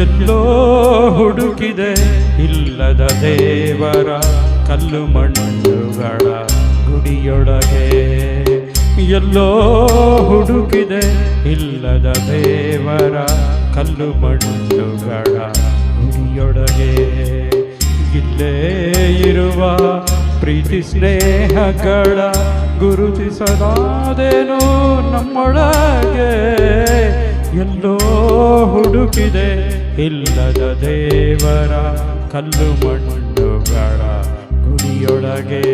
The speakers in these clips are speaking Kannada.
ಎಲ್ಲೋ ಹುಡುಕಿದೆ ಇಲ್ಲದ ದೇವರ ಕಲ್ಲು ಮಣ್ಣುಗಳ ಗುಡಿಯೊಳಗೆ. ಎಲ್ಲೋ ಹುಡುಕಿದೆ ಇಲ್ಲದ ದೇವರ ಕಲ್ಲು ಮಣ್ಣುಗಳ ಗುಡಿಯೊಳಗೆ. ಇಲ್ಲೇ ಇರುವ ಪ್ರೀತಿ ಸ್ನೇಹಗಳ ಗುರುತಿಸದಾದೇನೋ ನಮ್ಮೊಳಗೆ. ಎಲ್ಲೋ ಹುಡುಕಿದೆ ಇಲ್ಲದ ದೇವರ ಕಲ್ಲು ಮಣ್ಣುಗಳ ಗುಡಿಯೊಳಗೆ.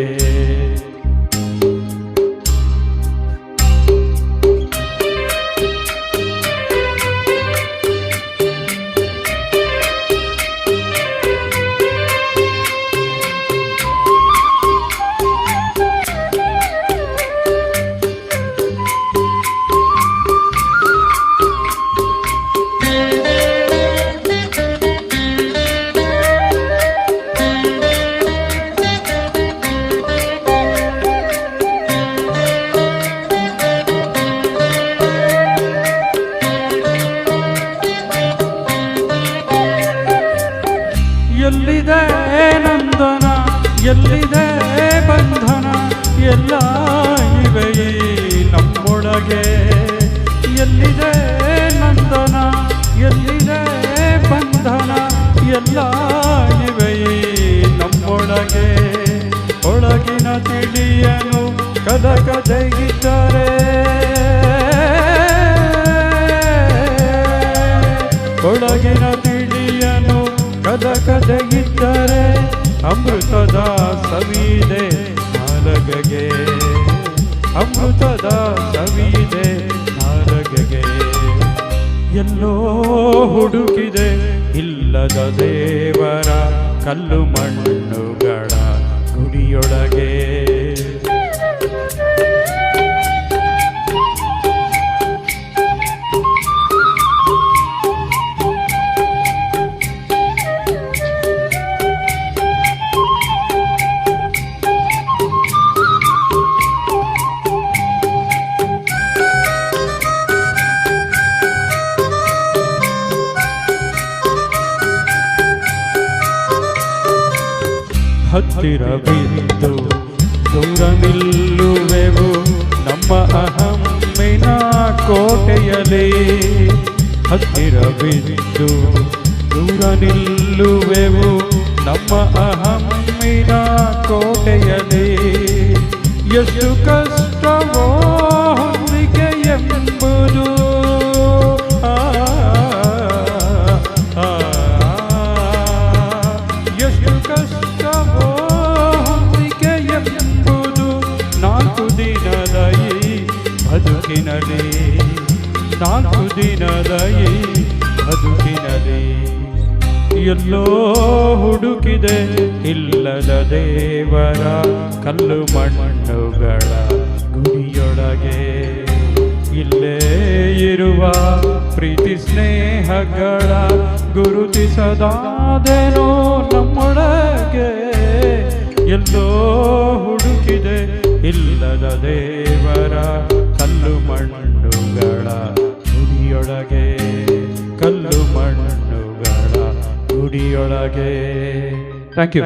ಎಲ್ಲಿದೆ ನಂದನ ಎಲ್ಲಿದೆ ಬಂಧನ ಎಲ್ಲ ಇವೆ ನಮ್ಮೊಳಗೆ. ಎಲ್ಲಿದೆ ನಂದನ ಎಲ್ಲಿದೆ ಬಂಧನ ಎಲ್ಲ ಇವೆ ನಮ್ಮೊಳಗೆ. ಒಳಗಿನ ತಿಳಿಯನು ಕದಕ ತೆಗಿತಾರೆ, ಒಳಗಿನ ತಿಳಿಯನು ಕದಕ ತೆಗಿದ್ದಾರೆ. ಅಮೃತದ ಸವಿದೆ ನಾಲಗೆಗೆ, ಅಮೃತದ ಸವಿದೆ ನಾಲಗೆಗೆ. ಎಲ್ಲೋ ಹುಡುಕಿದೆ ಇಲ್ಲದ ದೇವರ ಕಲ್ಲು ಮಣ್ಣುಗಳ ಗುಡಿಯೊಳಗೆ. ಹತ್ತಿರ ಬಿದ್ದು ದೂರ ನಿಲ್ಲುವೆವು ನಮ್ಮ ಅಹಮ್ಮಿನ ಕೋಟೆಯಲ್ಲಿ. ಹತ್ತಿರ ಬಿದ್ದು ದೂರ ನಿಲ್ಲುವೆವು ನಮ್ಮ ಅಹಮ್ಮಿನ ಕೋಟೆಯಲ್ಲಿ. ಎಷ್ಟು ಕಷ್ಟವೋ ಹೊಂದಿಕೆ ಎಂಬುದು ಎಷ್ಟು ಕಷ್ಟವೋ ಹೊಂದಿಕೆ ಎಂಬುದು ನಾಲ್ಕು ದಿನದ ಈ ಬದುಕಿನಲ್ಲಿ, ನಾಲ್ಕು ದಿನದ ಈ ಬದುಕಿನಲ್ಲಿ. ಎಲ್ಲೋ ಹುಡುಕಿದೆ ಇಲ್ಲದ ದೇವರ ಕಲ್ಲು ಮಣ್ಣುಗಳ ಗುಡಿಯೊಳಗೆ. ಇಲ್ಲೇ ಇರುವ ಪ್ರೀತಿ ಸ್ನೇಹಗಳ ಗುರುತಿಸದಾದೇನೋ ನಮ್ಮೊಳಗೆ. ಎಲ್ಲೋ ಹುಡುಕಿದೆ ಇಲ್ಲದ ದೇವರ ಕಲ್ಲು ಮಣ್ಣುಗಳ ಗುಡಿಯೊಳಗೆ, ಕಲ್ಲು ಮಣ್ಣುಗಳ ಗುಡಿಯೊಳಗೆ. Thank you.